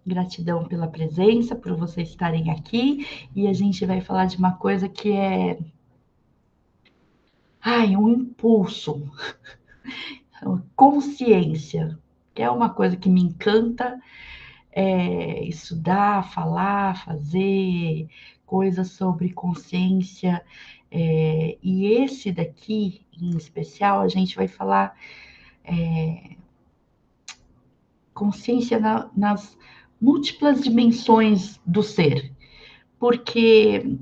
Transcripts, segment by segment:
Gratidão pela presença, por vocês estarem aqui. E a gente vai falar de uma coisa que é um impulso, consciência, que é uma coisa que me encanta, estudar, falar, fazer coisas sobre consciência. E esse daqui, em especial, a gente vai falar consciência nas múltiplas dimensões do ser, porque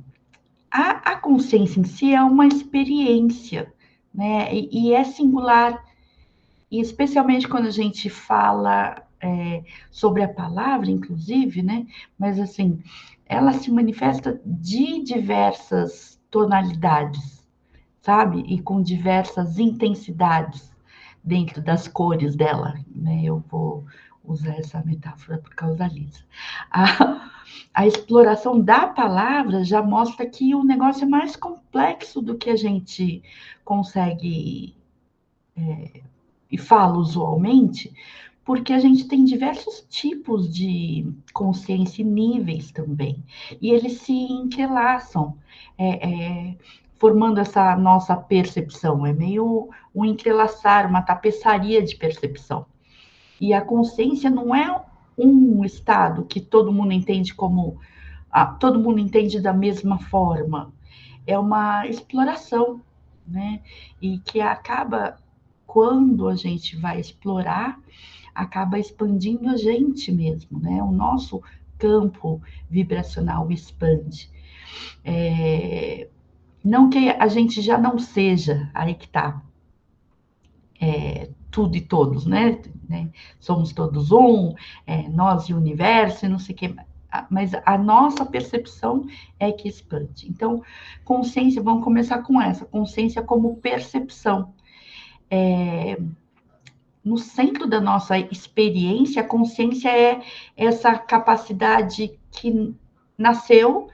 a consciência em si é uma experiência, né? E é singular, e especialmente quando a gente fala sobre a palavra, inclusive, né? Mas assim, ela se manifesta de diversas tonalidades, sabe? E com diversas intensidades dentro das cores dela, né? Eu vou usar essa metáfora por causa da Lisa. A exploração da palavra já mostra que o negócio é mais complexo do que a gente consegue e fala usualmente, porque a gente tem diversos tipos de consciência e níveis também, e eles se entrelaçam, formando essa nossa percepção. É meio um entrelaçar, uma tapeçaria de percepção. E a consciência não é um estado que todo mundo entende como todo mundo entende da mesma forma. É uma exploração, né? E que acaba, quando a gente vai explorar, acaba expandindo a gente mesmo, né? O nosso campo vibracional expande. Não que a gente já não seja, aí que tá, tudo e todos, né? Somos todos um, nós e o universo, e não sei o que, mas a nossa percepção é que expande. Então, consciência, vamos começar com essa, consciência como percepção. No centro da nossa experiência, a consciência é essa capacidade que nasceu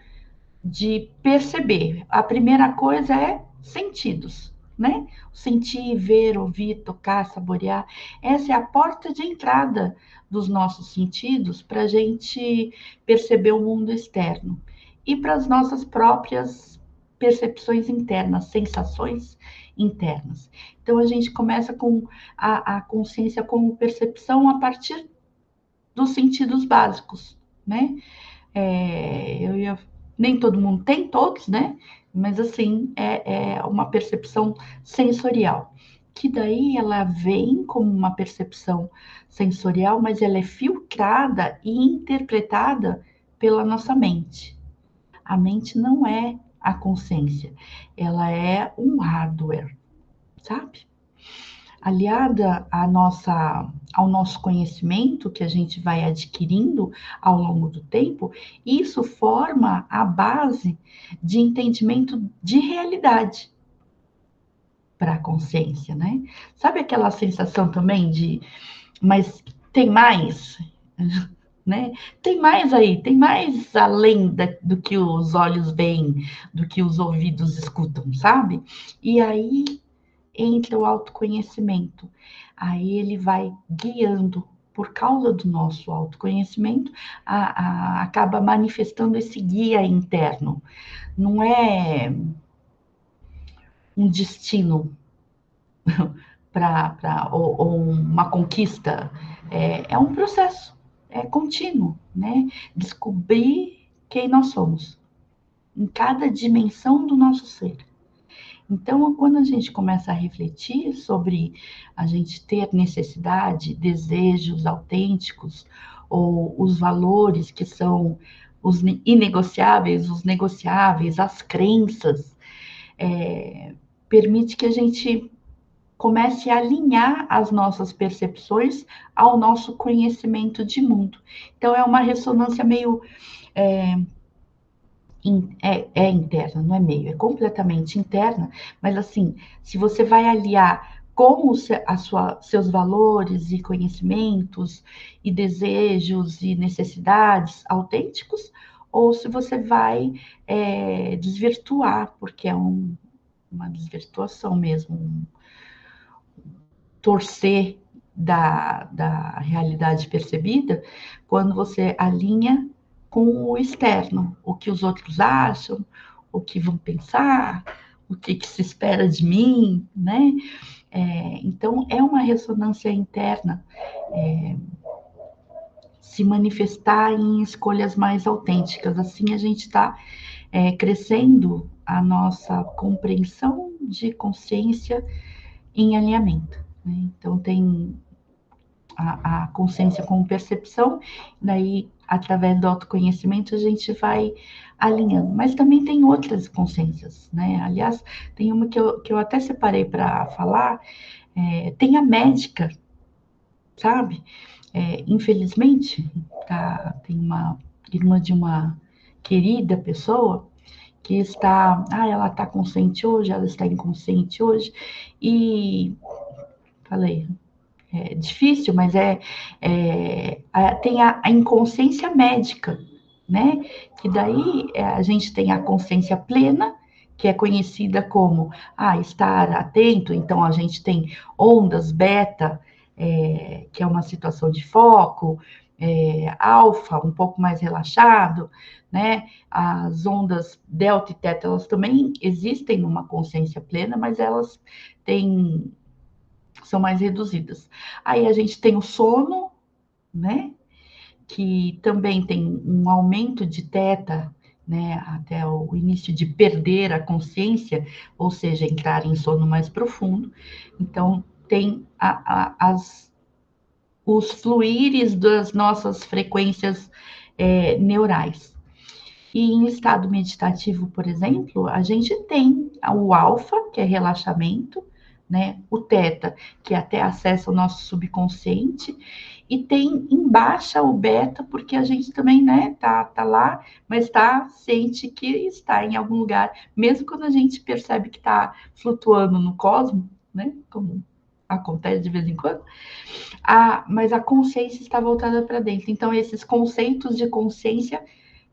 de perceber. A primeira coisa é sentidos, né? Sentir, ver, ouvir, tocar, saborear. Essa é a porta de entrada dos nossos sentidos para a gente perceber o mundo externo e para as nossas próprias percepções internas, sensações internas. Então a gente começa com a consciência como percepção a partir dos sentidos básicos, né? Nem todo mundo tem todos, né? Mas assim, é uma percepção sensorial. Que daí ela vem como uma percepção sensorial, mas ela é filtrada e interpretada pela nossa mente. A mente não é a consciência, ela é um hardware, sabe? Aliada ao nosso conhecimento que a gente vai adquirindo ao longo do tempo, isso forma a base de entendimento de realidade para a consciência, né? Sabe aquela sensação também de, mas tem mais, né? Tem mais aí, tem mais além do que os olhos veem, do que os ouvidos escutam, sabe? E aí entra o autoconhecimento. Aí ele vai guiando, por causa do nosso autoconhecimento, acaba manifestando esse guia interno. Não é um destino ou uma conquista, é um processo, é contínuo, né? Descobrir quem nós somos, em cada dimensão do nosso ser. Então, quando a gente começa a refletir sobre a gente ter necessidade, desejos autênticos, ou os valores que são os inegociáveis, os negociáveis, as crenças, permite que a gente comece a alinhar as nossas percepções ao nosso conhecimento de mundo. Então, é uma ressonância meio interna, não é meio, é completamente interna, mas assim, se você vai aliar com seus valores e conhecimentos e desejos e necessidades autênticos, ou se você vai desvirtuar, porque é uma desvirtuação mesmo, torcer da realidade percebida quando você alinha com o externo, o que os outros acham, o que vão pensar, o que se espera de mim, né? Então, é uma ressonância interna, se manifestar em escolhas mais autênticas. Assim, a gente está crescendo a nossa compreensão de consciência em alinhamento, né? Então, tem a consciência como percepção, daí, através do autoconhecimento, a gente vai alinhando. Mas também tem outras consciências, né? Aliás, tem uma que eu até separei para falar, tem a médica, sabe? Infelizmente, tem uma irmã de uma querida pessoa que ela está consciente hoje, ela está inconsciente hoje, e falei, é difícil, mas tem a inconsciência médica, né? Que daí a gente tem a consciência plena, que é conhecida como estar atento, então a gente tem ondas beta, que é uma situação de foco, alfa, um pouco mais relaxado, né? As ondas delta e teta, elas também existem numa consciência plena, mas elas são mais reduzidas. Aí a gente tem o sono, né? Que também tem um aumento de teta, né? Até o início de perder a consciência, ou seja, entrar em sono mais profundo. Então, tem os fluires das nossas frequências neurais. E em estado meditativo, por exemplo, a gente tem o alfa, que é relaxamento, né? O teta, que até acessa o nosso subconsciente, e tem em baixa o beta, porque a gente também, né, tá lá, mas sente que está em algum lugar, mesmo quando a gente percebe que está flutuando no cosmos, né? Como acontece de vez em quando, mas a consciência está voltada para dentro. Então, esses conceitos de consciência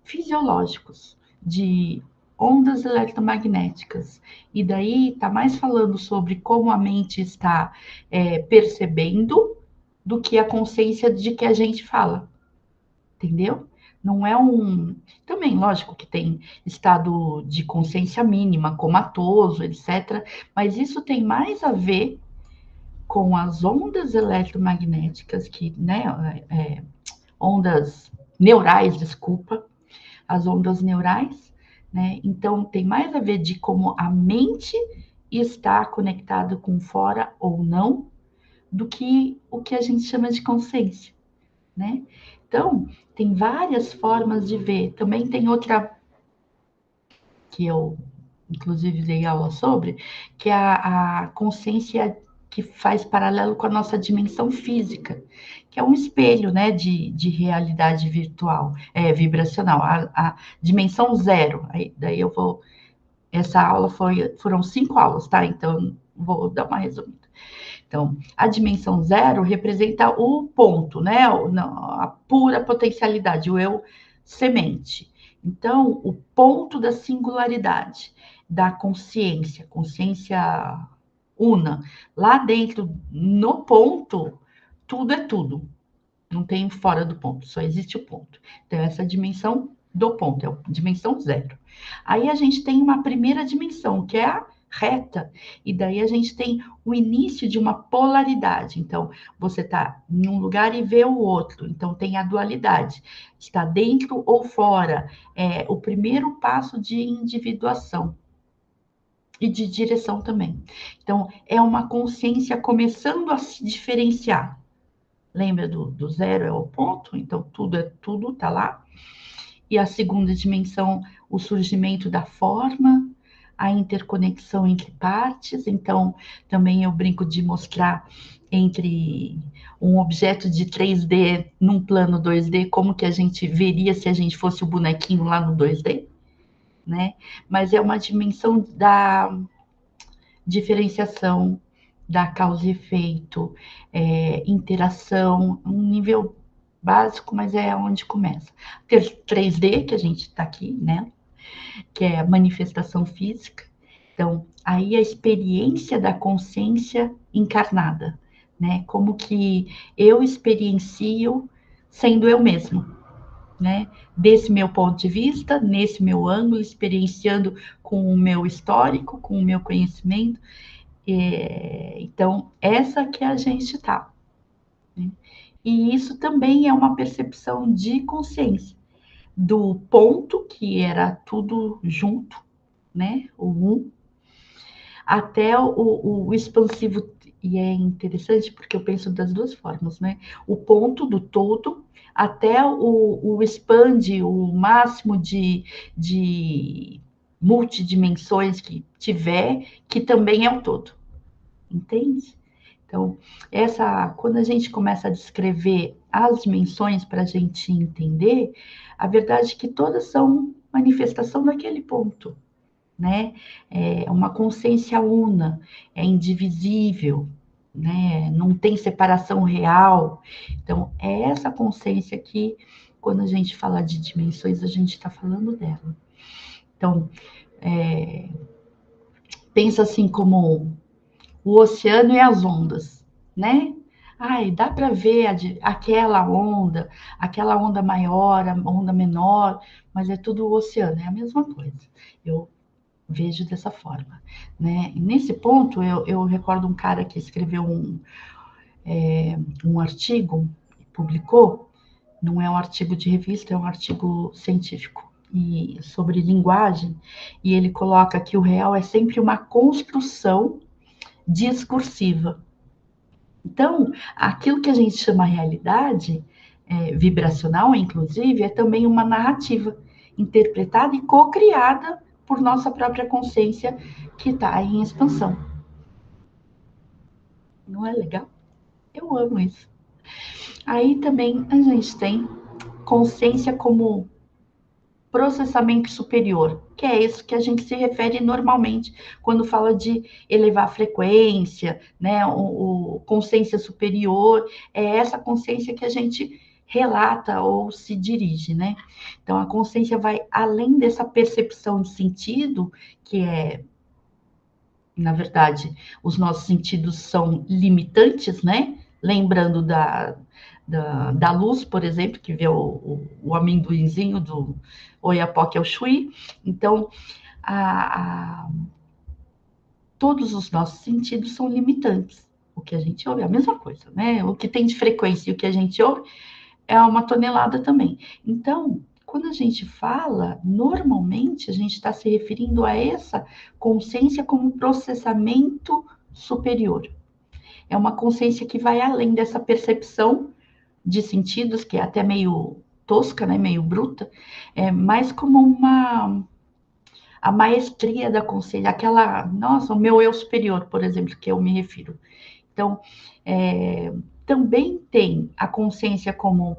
fisiológicos, de ondas eletromagnéticas. E daí está mais falando sobre como a mente está percebendo do que a consciência de que a gente fala, entendeu? Não é Também, lógico que tem estado de consciência mínima, comatoso, etc. Mas isso tem mais a ver com as ondas eletromagnéticas, né? Ondas neurais, desculpa, as ondas neurais, né? Então, tem mais a ver de como a mente está conectada com fora ou não, do que o que a gente chama de consciência, né? Então, tem várias formas de ver. Também tem outra que eu, inclusive, dei aula sobre, que é a consciência que faz paralelo com a nossa dimensão física, que é um espelho, né, de realidade virtual, vibracional, a dimensão zero. Daí eu vou. Essa aula foram 5 aulas, tá? Então, vou dar uma resumida. Então, a dimensão zero representa o ponto, né? A pura potencialidade, o eu semente. Então, o ponto da singularidade, da consciência, consciência una. Lá dentro, no ponto, tudo é tudo. Não tem fora do ponto, só existe o ponto. Então, essa dimensão do ponto, é a dimensão zero. Aí a gente tem uma primeira dimensão, que é a reta, e daí a gente tem o início de uma polaridade. Então, você está em um lugar e vê o outro, então tem a dualidade, está dentro ou fora, é o primeiro passo de individuação e de direção também. Então, é uma consciência começando a se diferenciar. Lembra do zero é o ponto, então tudo é tudo, tá lá. E a segunda dimensão, o surgimento da forma, a interconexão entre partes. Então, também eu brinco de mostrar entre um objeto de 3D num plano 2D, como que a gente veria se a gente fosse o bonequinho lá no 2D, né? Mas é uma dimensão da diferenciação, da causa e efeito, interação, um nível básico, mas é onde começa. Ter 3D, que a gente está aqui, né? Que é a manifestação física. Então, aí a experiência da consciência encarnada, né? Como que eu experiencio sendo eu mesmo, né? Desse meu ponto de vista, nesse meu ângulo, experienciando com o meu histórico, com o meu conhecimento. Então, essa que a gente tá, né? E isso também é uma percepção de consciência, do ponto que era tudo junto, né? O um, até o expansivo, e é interessante porque eu penso das duas formas, né? O ponto do todo até o expande, o máximo de multidimensões que tiver, que também é o todo, entende? Então, quando a gente começa a descrever as dimensões para a gente entender, a verdade é que todas são manifestação daquele ponto, né? É uma consciência una, é indivisível, né? Não tem separação real. Então, é essa consciência que, quando a gente fala de dimensões, a gente está falando dela. Então, pensa assim como o oceano e as ondas, né? Ai, dá para ver aquela onda maior, a onda menor, mas é tudo o oceano, é a mesma coisa. Eu vejo dessa forma, né? E nesse ponto, eu recordo um cara que escreveu um artigo, publicou, não é um artigo de revista, é um artigo científico, e sobre linguagem, e ele coloca que o real é sempre uma construção discursiva. Então, aquilo que a gente chama realidade, vibracional, inclusive, é também uma narrativa interpretada e co-criada por nossa própria consciência que está em expansão. Não é legal? Eu amo isso. Aí também a gente tem consciência como processamento superior, que é isso que a gente se refere normalmente quando fala de elevar a frequência, né? O consciência superior é essa consciência que a gente relata ou se dirige, né? Então a consciência vai além dessa percepção de sentido, que é, na verdade, os nossos sentidos são limitantes, né? Lembrando da luz, por exemplo, que vê o amendoinzinho do Oiapoque ao Chuí. Então, a, a, todos os nossos sentidos são limitantes. O que a gente ouve é a mesma coisa, né? O que tem de frequência e o que a gente ouve é uma tonelada também. Então, quando a gente fala, normalmente a gente está se referindo a essa consciência como processamento superior. É uma consciência que vai além dessa percepção de sentidos, que é até meio tosca, né, meio bruta, mais como a maestria da consciência, aquela, nossa, o meu eu superior, por exemplo, que eu me refiro. Então, também tem a consciência como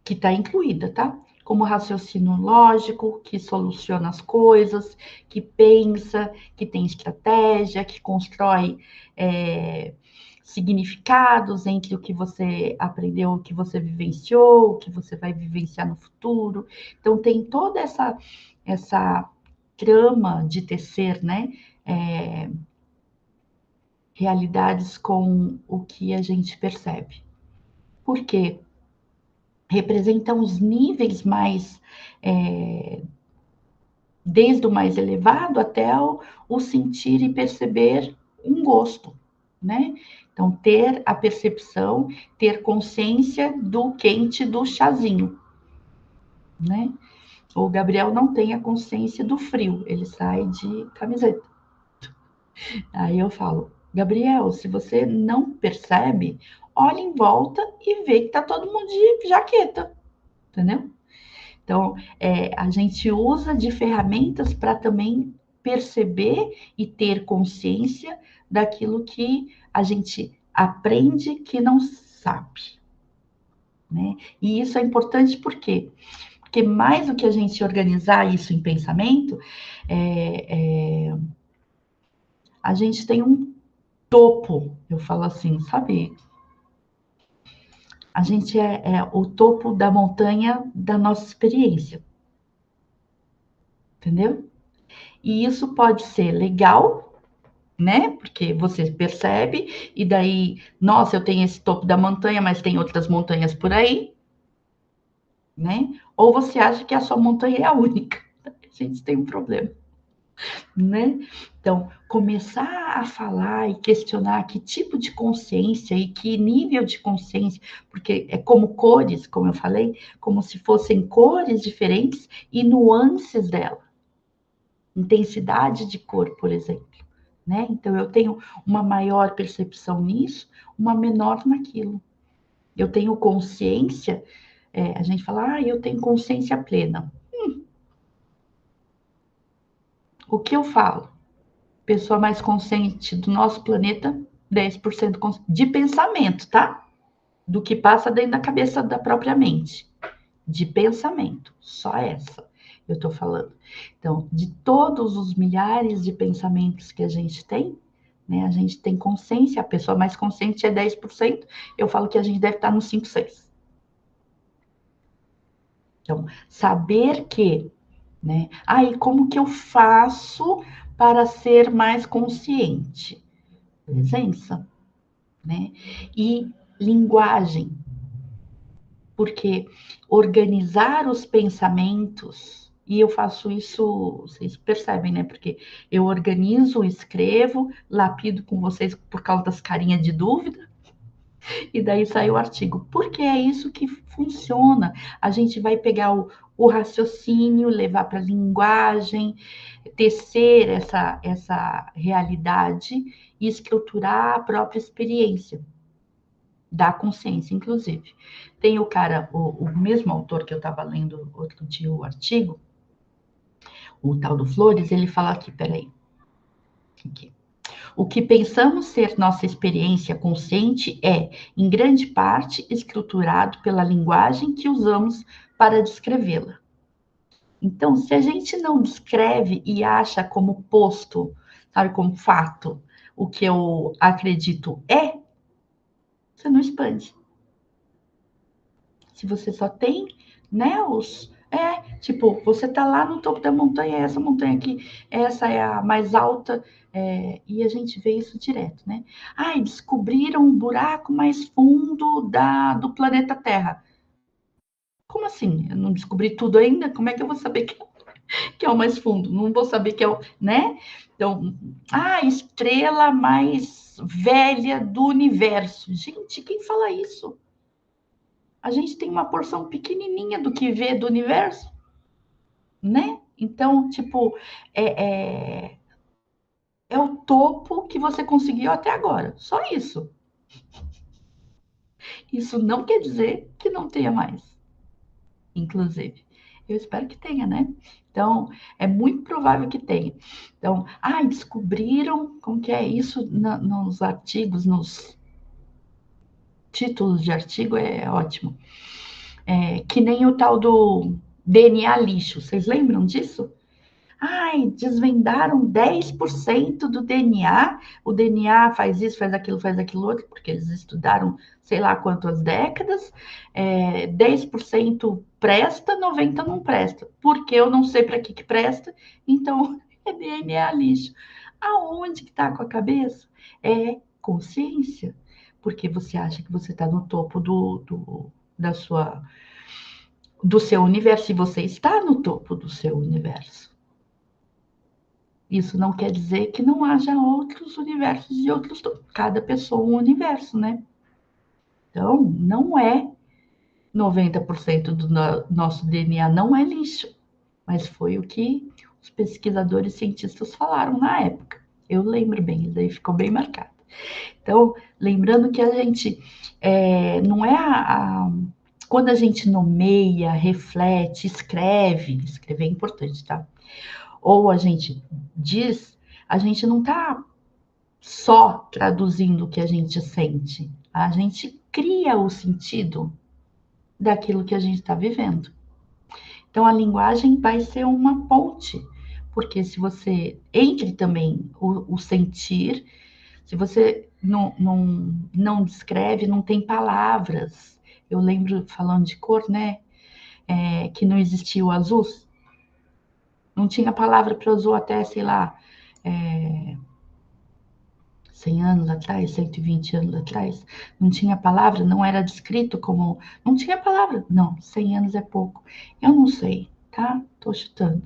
que está incluída, tá? Como raciocínio lógico, que soluciona as coisas, que pensa, que tem estratégia, que constrói significados entre o que você aprendeu, o que você vivenciou, o que você vai vivenciar no futuro. Então, tem toda essa trama de tecer, né? Realidades com o que a gente percebe. Por quê? Representam os níveis mais, desde o mais elevado até o sentir e perceber um gosto, né? Então, ter a percepção, ter consciência do quente do chazinho, né? O Gabriel não tem a consciência do frio, ele sai de camiseta. Aí eu falo, Gabriel, se você não percebe, olha em volta e vê que tá todo mundo de jaqueta, entendeu? Então, a gente usa de ferramentas para também perceber e ter consciência daquilo que a gente aprende que não sabe, né? E isso é importante por quê? Porque mais do que a gente organizar isso em pensamento, a gente tem um topo, eu falo assim, sabe? A gente é o topo da montanha da nossa experiência, entendeu? E isso pode ser legal né? Porque você percebe, e daí, nossa, eu tenho esse topo da montanha, mas tem outras montanhas por aí, né? Ou você acha que a sua montanha é a única. A gente tem um problema, né? Então, começar a falar e questionar que tipo de consciência e que nível de consciência, porque é como cores, como eu falei, como se fossem cores diferentes e nuances dela, intensidade de cor, por exemplo, né? Então, eu tenho uma maior percepção nisso, uma menor naquilo. Eu tenho consciência, a gente fala, eu tenho consciência plena. O que eu falo? Pessoa mais consciente do nosso planeta, 10% de pensamento, tá? Do que passa dentro da cabeça da própria mente. De pensamento, só essa eu tô falando. Então, de todos os milhares de pensamentos que a gente tem, né? A gente tem consciência, a pessoa mais consciente é 10%, eu falo que a gente deve estar no 5, 6. Então, saber que, né? E como que eu faço para ser mais consciente? Presença, né? E linguagem, porque organizar os pensamentos, e eu faço isso, vocês percebem, né? Porque eu organizo, escrevo, lapido com vocês por causa das carinhas de dúvida, e daí sai o artigo. Porque é isso que funciona. A gente vai pegar o raciocínio, levar para a linguagem, tecer essa realidade e estruturar a própria experiência da consciência, inclusive. Tem o cara, o mesmo autor que eu estava lendo outro dia o artigo, o tal do Flores, ele fala aqui, peraí, aqui. O que pensamos ser nossa experiência consciente é, em grande parte, estruturado pela linguagem que usamos para descrevê-la. Então, se a gente não descreve e acha como posto, sabe, como fato, o que eu acredito você não expande. Se você só tem, né, tipo, você tá lá no topo da montanha, essa montanha aqui, essa é a mais alta, e a gente vê isso direto, né? Descobriram um buraco mais fundo do planeta Terra. Como assim? Eu não descobri tudo ainda? Como é que eu vou saber que é o mais fundo? Não vou saber que é o, né? Então, estrela mais velha do universo. Gente, quem fala isso? A gente tem uma porção pequenininha do que vê do universo, né? Então, tipo, é, é, é o topo que você conseguiu até agora. Só isso. Isso não quer dizer que não tenha mais, inclusive. Eu espero que tenha, né? Então, é muito provável que tenha. Então, descobriram como que é isso nos artigos, nos títulos de artigo, é ótimo. Que nem o tal do DNA lixo. Vocês lembram disso? Desvendaram 10% do DNA. O DNA faz isso, faz aquilo outro, porque eles estudaram sei lá quantas décadas. 10% presta, 90% não presta. Porque eu não sei para que presta, então é DNA lixo. Aonde que está com a cabeça? É consciência. Porque você acha que você está no topo do seu universo, e você está no topo do seu universo. Isso não quer dizer que não haja outros universos e outros. Cada pessoa um universo, né? Então, não é 90% do nosso DNA, não é lixo. Mas foi o que os pesquisadores cientistas falaram na época. Eu lembro bem, daí ficou bem marcado. Então, lembrando que a gente não é quando a gente nomeia, reflete, escrever é importante, tá? Ou a gente diz, a gente não está só traduzindo o que a gente sente, a gente cria o sentido daquilo que a gente está vivendo. Então, a linguagem vai ser uma ponte, porque se você entre também o sentir, se você não descreve, não tem palavras. Eu lembro, falando de cor, né, que não existia o azul, não tinha palavra para o azul até, sei lá, 100 anos atrás, 120 anos atrás, não tinha palavra, não era descrito como. Não tinha palavra. Não, 100 anos é pouco. Eu não sei, tá? Tô chutando.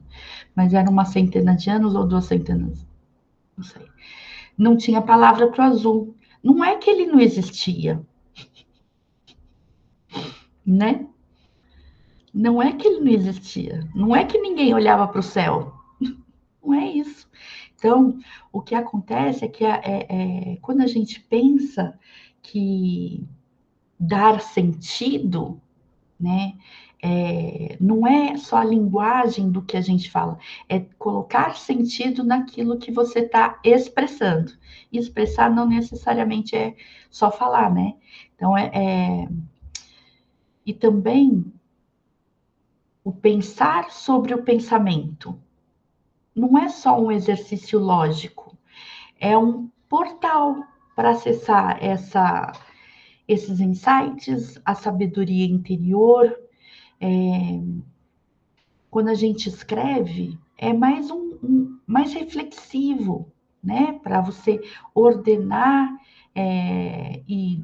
Mas era uma centena de anos ou 2 centenas? Não sei. Não tinha palavra para o azul. Não é que ele não existia, né? Não é que ele não existia. Não é que ninguém olhava para o céu. Não é isso. Então, o que acontece é que quando a gente pensa que dar sentido, né? Não é só a linguagem do que a gente fala, é colocar sentido naquilo que você está expressando. E expressar não necessariamente é só falar, né? Então, e também o pensar sobre o pensamento. Não é só um exercício lógico, é um portal para acessar esses insights, a sabedoria interior. É, Quando a gente escreve, é mais mais reflexivo, né? Para você ordenar e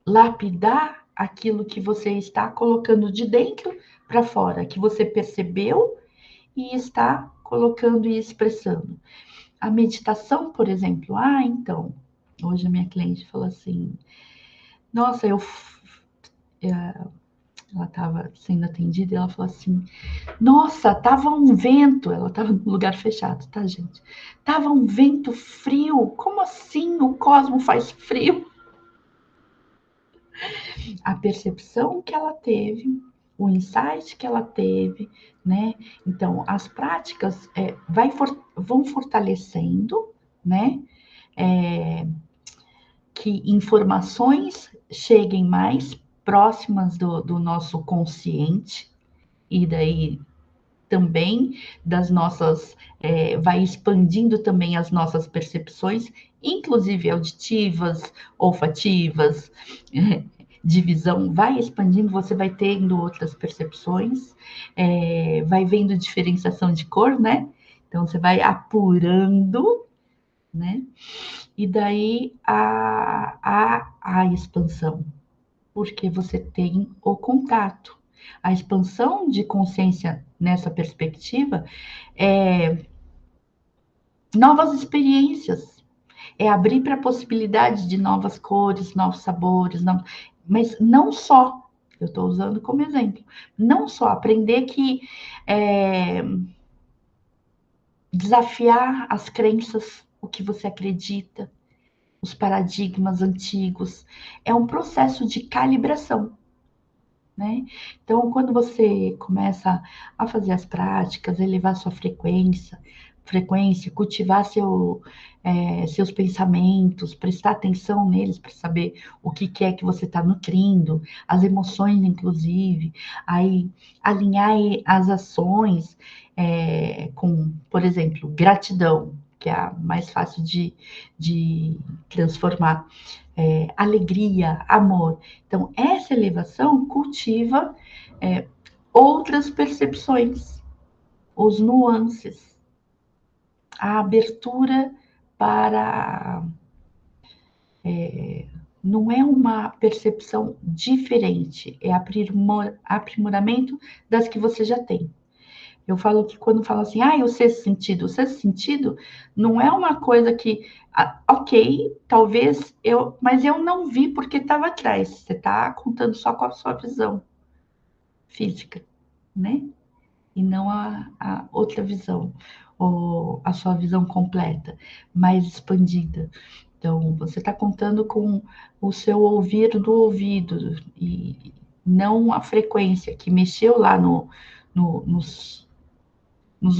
lapidar aquilo que você está colocando de dentro para fora, que você percebeu e está colocando e expressando. A meditação, por exemplo, então, hoje a minha cliente falou assim, nossa, ela estava sendo atendida e ela falou assim, nossa, tava um vento, ela estava num lugar fechado, tá, gente? Tava um vento frio, como assim o cosmo faz frio? A percepção que ela teve, o insight que ela teve, né? Então, as práticas vão fortalecendo, né? É, que informações cheguem mais próximas do nosso consciente, e daí também das nossas, vai expandindo também as nossas percepções, inclusive auditivas, olfativas, de visão, vai expandindo, você vai tendo outras percepções, vai vendo diferenciação de cor, né? Então você vai apurando, né? E daí a expansão, porque você tem o contato. A expansão de consciência nessa perspectiva é novas experiências, é abrir para a possibilidade de novas cores, novos sabores, mas não só, eu estou usando como exemplo, não só aprender que é, desafiar as crenças, o que você acredita, os paradigmas antigos, é um processo de calibração. Né? Então, quando você começa a fazer as práticas, elevar sua frequência, cultivar seus pensamentos, prestar atenção neles para saber o que é que você está nutrindo, as emoções, inclusive, aí alinhar as ações com, por exemplo, gratidão, que é a mais fácil de transformar alegria, amor. Então, essa elevação cultiva outras percepções, os nuances, a abertura para. Não é uma percepção diferente, é aprimoramento das que você já tem. Eu falo que quando falo assim, o sexto sentido não é uma coisa que, ok, talvez mas eu não vi porque estava atrás. Você está contando só com a sua visão física, né? E não a outra visão, ou a sua visão completa, mais expandida. Então, você está contando com o seu ouvir do ouvido, e não a frequência que mexeu lá nos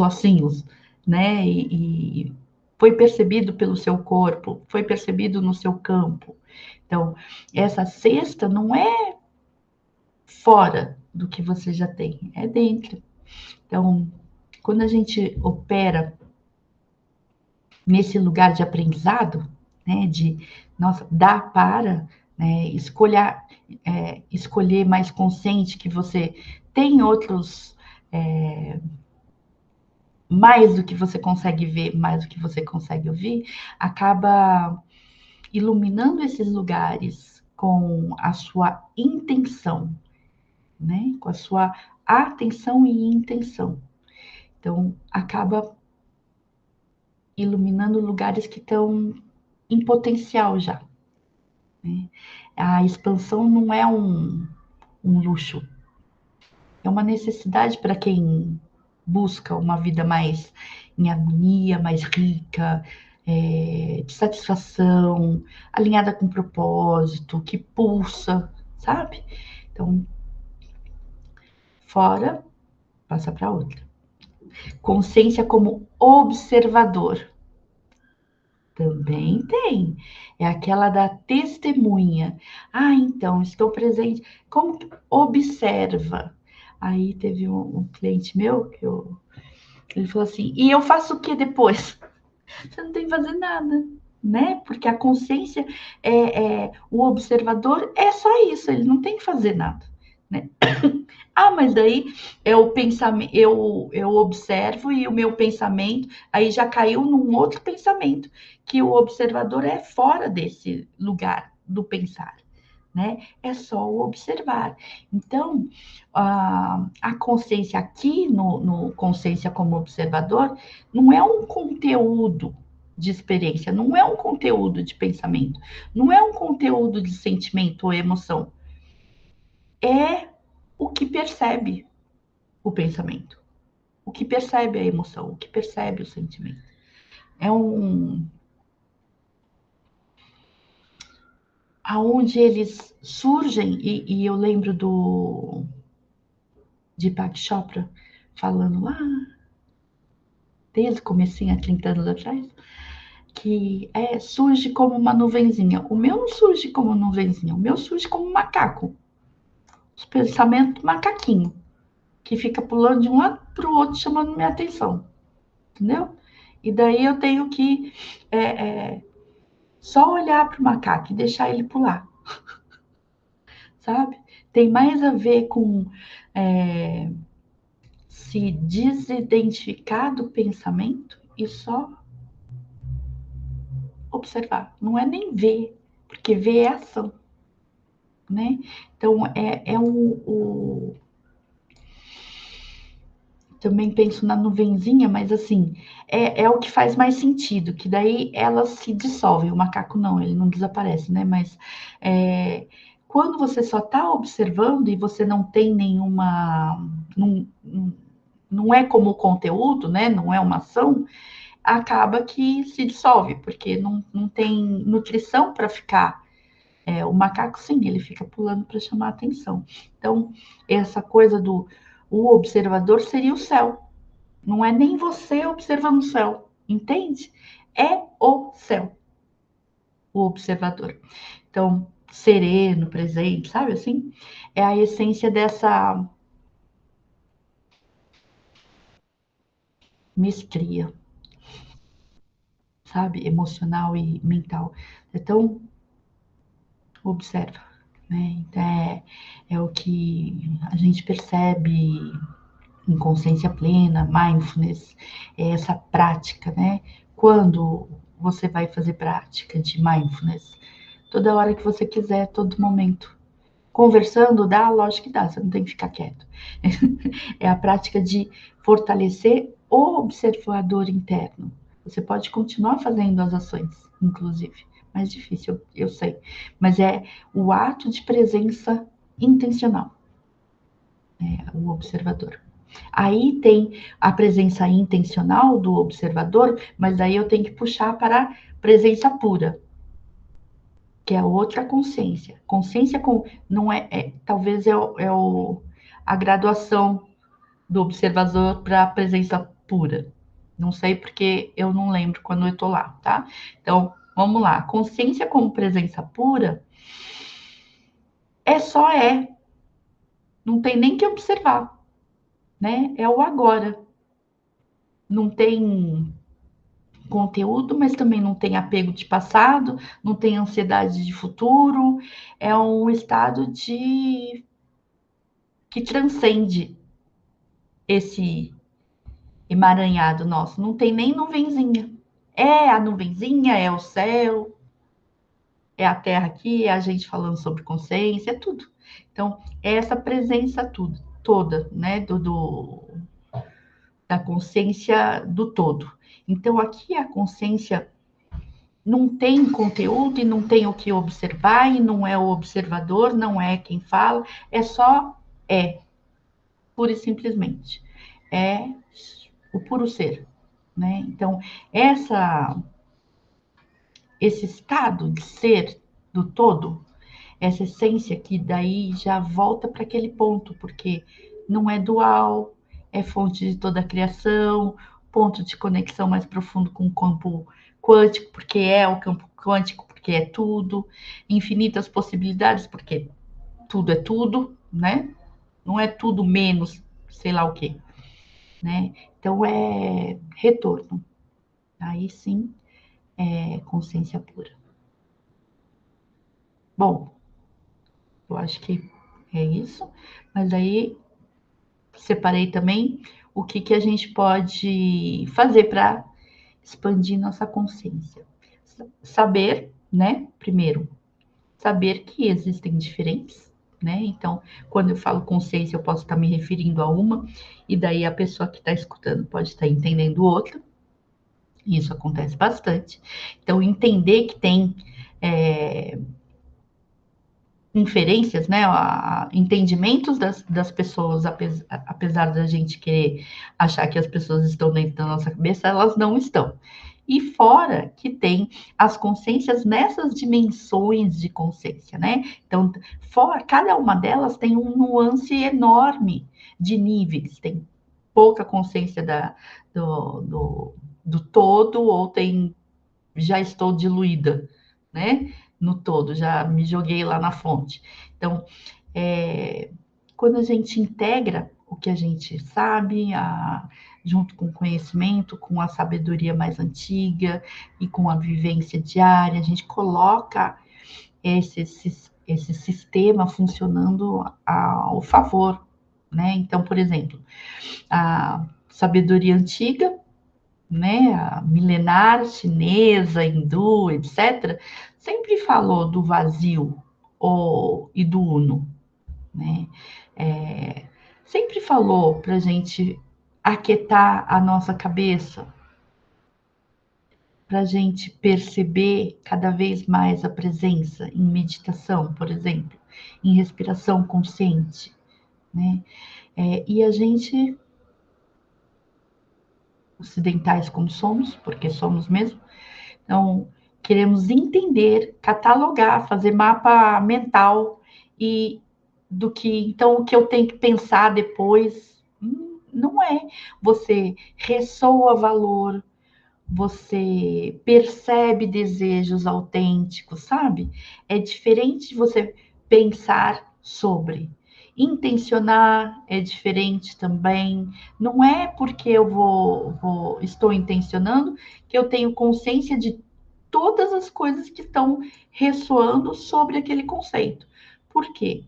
ossinhos, né? E foi percebido pelo seu corpo, foi percebido no seu campo. Então, essa cesta não é fora do que você já tem, é dentro. Então, quando a gente opera nesse lugar de aprendizado, né, de nossa, dar para, né, escolher mais consciente que você tem outros mais do que você consegue ver, mais do que você consegue ouvir, acaba iluminando esses lugares com a sua intenção, né? Com a sua atenção e intenção. Então, acaba iluminando lugares que estão em potencial já, né? A expansão não é um luxo, é uma necessidade para quem busca uma vida mais em harmonia, mais rica, de satisfação, alinhada com propósito, que pulsa, sabe? Então, fora, passa para outra. Consciência como observador. Também tem. É aquela da testemunha. Ah, então, estou presente. Como que observa? Aí teve um cliente meu ele falou assim, e eu faço o que depois? Você não tem que fazer nada, né? Porque a consciência o observador é só isso, ele não tem que fazer nada, né? Ah, mas daí é o pensamento, eu observo e o meu pensamento aí já caiu num outro pensamento, que o observador é fora desse lugar do pensar, né? É só o observar. Então, a consciência aqui, no consciência como observador, não é um conteúdo de experiência, não é um conteúdo de pensamento, não é um conteúdo de sentimento ou emoção, é o que percebe o pensamento, o que percebe a emoção, o que percebe o sentimento. É aonde eles surgem, e eu lembro de Deepak Chopra falando lá, desde o comecinho, há 30 anos atrás, que surge como uma nuvenzinha. O meu não surge como nuvenzinha, o meu surge como um macaco. Os pensamentos macaquinho, que fica pulando de um lado para o outro, chamando minha atenção. Entendeu? E daí eu tenho que só olhar para o macaco e deixar ele pular, sabe? Tem mais a ver com se desidentificar do pensamento e só observar. Não é nem ver, porque ver é ação, né? Então, também penso na nuvenzinha, mas assim, é o que faz mais sentido, que daí ela se dissolve. O macaco não, ele não desaparece, né? Mas quando você só está observando e você não tem nenhuma. Não é como conteúdo, né? Não é uma ação, acaba que se dissolve, porque não tem nutrição para ficar. O macaco, sim, ele fica pulando para chamar a atenção. Então, essa coisa do o observador seria o céu. Não é nem você observando o céu, entende? É o céu, o observador. Então, sereno, presente, sabe assim? É a essência dessa mestria, sabe? Emocional e mental. Então, observa, né? Então, é o que a gente percebe em consciência plena, mindfulness, é essa prática, né? Quando você vai fazer prática de mindfulness? Toda hora que você quiser, todo momento. Conversando, dá? Lógico que dá, você não tem que ficar quieto. É a prática de fortalecer o observador interno. Você pode continuar fazendo as ações, inclusive. Mais difícil, eu sei. Mas é o ato de presença intencional, o observador. Aí tem a presença intencional do observador, mas daí eu tenho que puxar para a presença pura, que é outra consciência. Consciência com não talvez a graduação do observador para a presença pura. Não sei porque eu não lembro quando eu estou lá, tá? Então, vamos lá. Consciência como presença pura só não tem nem que observar, né? É o agora. Não tem conteúdo, mas também não tem apego de passado, não tem ansiedade de futuro, é um estado de que transcende esse emaranhado nosso, não tem nem nuvenzinha. É a nuvenzinha, é o céu, É a Terra aqui, é a gente falando sobre consciência, é tudo. Então, é essa presença tudo, toda, né, da consciência do todo. Então, aqui a consciência não tem conteúdo e não tem o que observar, e não é o observador, não é quem fala, é só pura e simplesmente. É o puro ser, né? Então, esse estado de ser do todo, essa essência que daí já volta para aquele ponto, porque não é dual, é fonte de toda a criação, ponto de conexão mais profundo com o campo quântico, porque é o campo quântico, porque é tudo, infinitas possibilidades, porque tudo é tudo, né? Não é tudo menos, sei lá o quê, né? Então é retorno. Aí sim é consciência pura. Bom, eu acho que é isso, mas aí separei também o que, que a gente pode fazer para expandir nossa consciência. Saber, né? Primeiro, saber que existem diferentes, né? Então, quando eu falo consciência, eu posso estar me referindo a uma, e daí a pessoa que está escutando pode estar entendendo outra. Isso acontece bastante. Então, entender que tem é, inferências, né, entendimentos das pessoas, apesar da gente querer achar que as pessoas estão dentro da nossa cabeça, elas não estão. E fora que tem as consciências nessas dimensões de consciência, né? Então, cada uma delas tem um nuance enorme de níveis. Tem pouca consciência do, do, do todo, ou tem já estou diluída, né? No todo, já me joguei lá na fonte. Então, quando a gente integra o que a gente sabe, junto com o conhecimento, com a sabedoria mais antiga e com a vivência diária, a gente coloca esse sistema funcionando ao favor, né? Então, por exemplo, a sabedoria antiga, né, a milenar chinesa, hindu, etc., sempre falou do vazio e do uno, né? É, sempre falou para a gente aquietar a nossa cabeça, para a gente perceber cada vez mais a presença em meditação, por exemplo, em respiração consciente, né? E a gente, ocidentais como somos, porque somos mesmo, então, queremos entender, catalogar, fazer mapa mental e do que, então, o que eu tenho que pensar depois. Não é. Você ressoa valor, você percebe desejos autênticos, sabe? É diferente de você pensar sobre. Intencionar é diferente também. Não é porque eu estou intencionando que eu tenho consciência de todas as coisas que estão ressoando sobre aquele conceito. Por quê?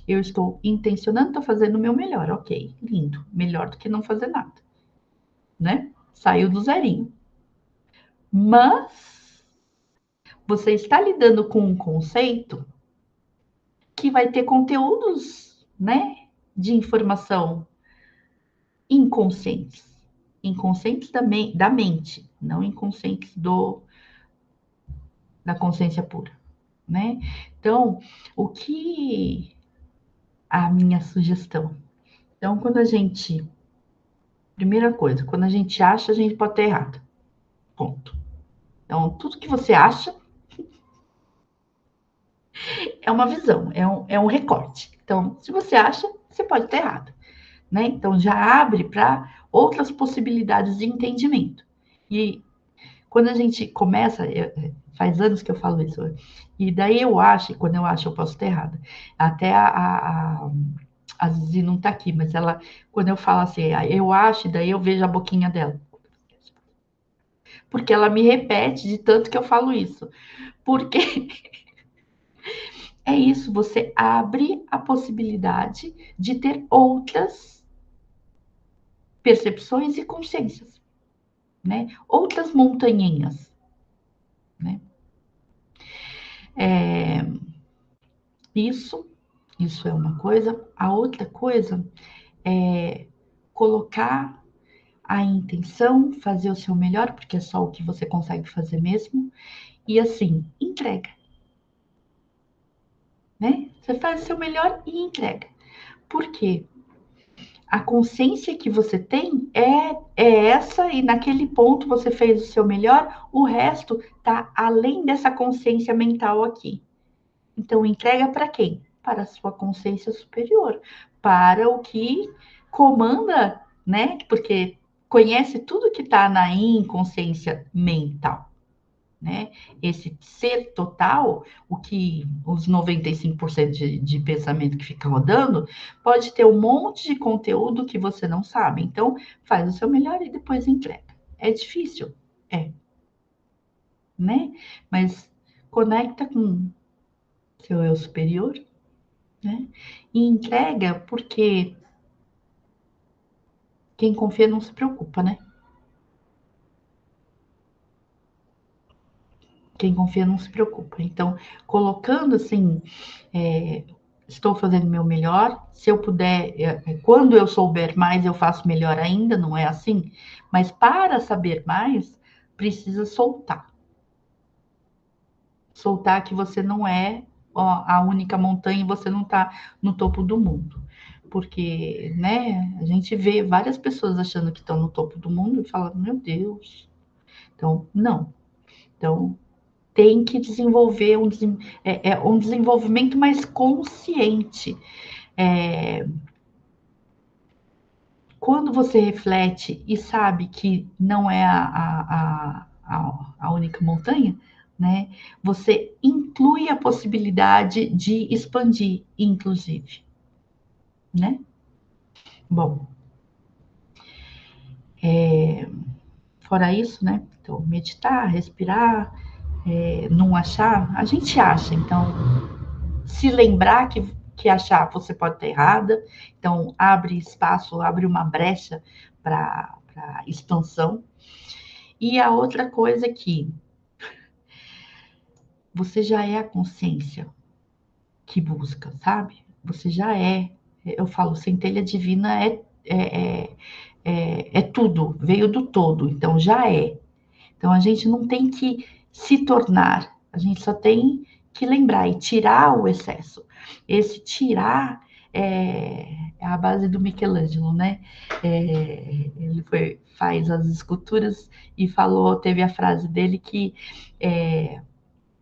Eu estou intencionando, estou fazendo o meu melhor. Ok, lindo. Melhor do que não fazer nada, né? Saiu do zerinho. Mas você está lidando com um conceito que vai ter conteúdos, né, de informação inconscientes. Inconscientes da mente, não inconscientes da consciência pura, né? Então, o que a minha sugestão? Então, primeira coisa, quando a gente acha, a gente pode ter errado. Ponto. Então, tudo que você acha é uma visão, é um recorte. Então, se você acha, você pode ter errado, né? Então, já abre para outras possibilidades de entendimento. E quando a gente começa, faz anos que eu falo isso, e daí eu acho, e quando eu acho, eu posso ter errado. Até a Zizi não está aqui, mas ela, quando eu falo assim, eu acho, e daí eu vejo a boquinha dela. Porque ela me repete de tanto que eu falo isso. Porque é isso, você abre a possibilidade de ter outras percepções e consciências, né? Outras montanhinhas, né? É, isso é uma coisa. A outra coisa é colocar a intenção, fazer o seu melhor, porque é só o que você consegue fazer mesmo. E assim, entrega, né? Você faz o seu melhor e entrega. Por quê? A consciência que você tem é essa, e naquele ponto você fez o seu melhor, o resto tá além dessa consciência mental aqui. Então, entrega para quem? Para a sua consciência superior, para o que comanda, né? Porque conhece tudo que está na inconsciência mental, né? Esse ser total, o que os 95% de pensamento que fica rodando, pode ter um monte de conteúdo que você não sabe. Então, faz o seu melhor e depois entrega. É difícil? É, né? Mas conecta com seu eu superior, né? E entrega porque quem confia não se preocupa, né? Quem confia não se preocupa. Então, colocando assim, é, estou fazendo o meu melhor. Se eu puder, quando eu souber mais, eu faço melhor ainda, não é assim? Mas para saber mais, precisa soltar. Soltar que você não é a única montanha e você não está no topo do mundo. Porque, né, a gente vê várias pessoas achando que estão no topo do mundo e fala, meu Deus. Então, não. Então, tem que desenvolver um desenvolvimento mais consciente. É, quando você reflete e sabe que não é a única montanha, né? Você inclui a possibilidade de expandir, inclusive, né? Bom, fora isso, né? Então, meditar, respirar, não achar, a gente acha, então se lembrar que achar você pode estar errada, então abre espaço, abre uma brecha para expansão. E a outra coisa é que você já é a consciência que busca, sabe? Você já é. Eu falo, centelha divina é tudo, veio do todo, então já é. Então a gente não tem que se tornar, a gente só tem que lembrar e tirar o excesso. Esse tirar é a base do Michelangelo, né? Ele faz as esculturas e falou, teve a frase dele que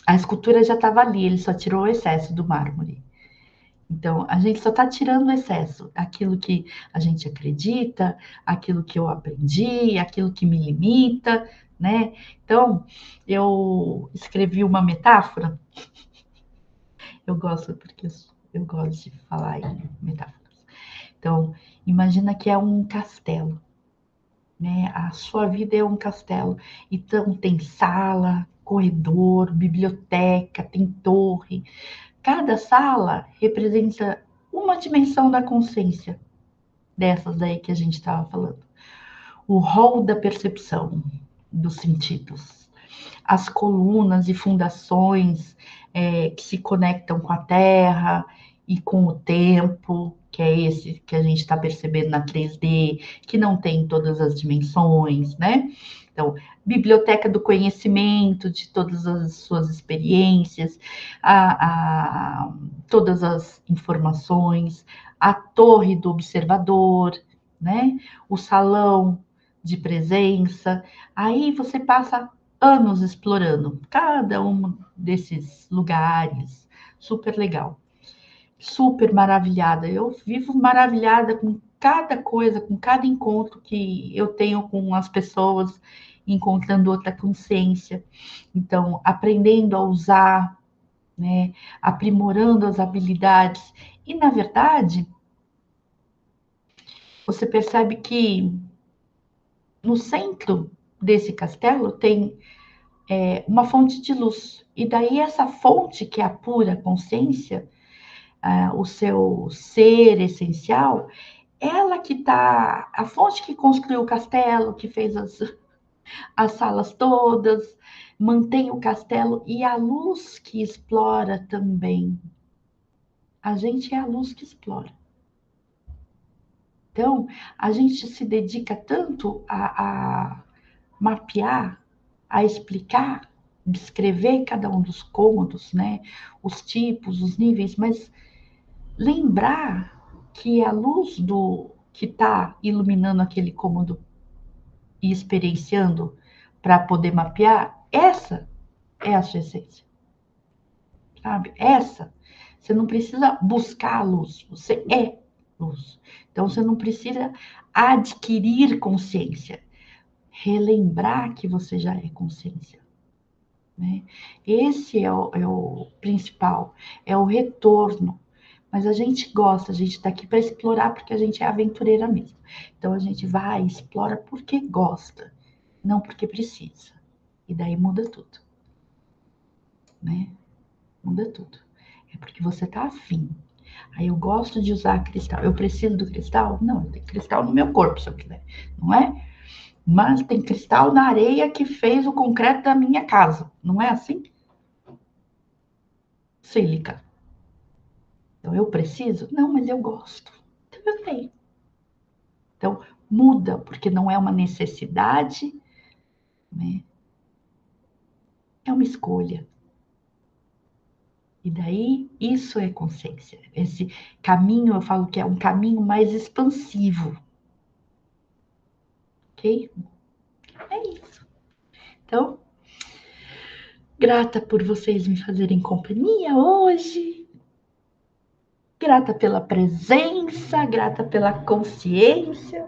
a escultura já estava ali, ele só tirou o excesso do mármore. Então, a gente só está tirando o excesso, aquilo que a gente acredita, aquilo que eu aprendi, aquilo que me limita, né? Então, eu escrevi uma metáfora, eu gosto porque eu gosto de falar em metáforas. Então, imagina que é um castelo, né? A sua vida é um castelo. Então, tem sala, corredor, biblioteca, tem torre. Cada sala representa uma dimensão da consciência, dessas aí que a gente estava falando. O rol da percepção dos sentidos. As colunas e fundações que se conectam com a terra e com o tempo, que é esse que a gente está percebendo na 3D, que não tem todas as dimensões, né? Então, biblioteca do conhecimento, de todas as suas experiências, todas as informações, a torre do observador, né? O salão de presença. Aí você passa anos explorando cada um desses lugares. Super legal. Super maravilhada. Eu vivo maravilhada com cada coisa, com cada encontro que eu tenho com as pessoas, encontrando outra consciência. Então, aprendendo a usar, né? Aprimorando as habilidades. E, na verdade, você percebe que no centro desse castelo tem uma fonte de luz. E daí essa fonte, que é a pura consciência, o seu ser essencial, ela que está, a fonte que construiu o castelo, que fez as salas todas, mantém o castelo e a luz que explora também. A gente é a luz que explora. Então, a gente se dedica tanto a mapear, a explicar, descrever cada um dos cômodos, né? Os tipos, os níveis, mas lembrar que a luz do que está iluminando aquele cômodo e experienciando para poder mapear, essa é a sua essência, sabe? Essa. Você não precisa buscar a luz, você é luz. Então você não precisa adquirir consciência, relembrar que você já é consciência. Né? Esse é o principal, é o retorno. Mas a gente gosta, a gente está aqui para explorar porque a gente é aventureira mesmo. Então a gente vai, explora porque gosta, não porque precisa. E daí muda tudo, né? Muda tudo. É porque você tá afim. Aí eu gosto de usar cristal. Eu preciso do cristal? Não, tem cristal no meu corpo, se eu quiser, não é? Mas tem cristal na areia que fez o concreto da minha casa, não é assim? Sílica. Então eu preciso? Não, mas eu gosto. Então eu tenho. Então muda, porque não é uma necessidade, né? É uma escolha. E daí, isso é consciência. Esse caminho, eu falo que é um caminho mais expansivo, ok? É isso. Então, grata por vocês me fazerem companhia hoje, grata pela presença, grata pela consciência.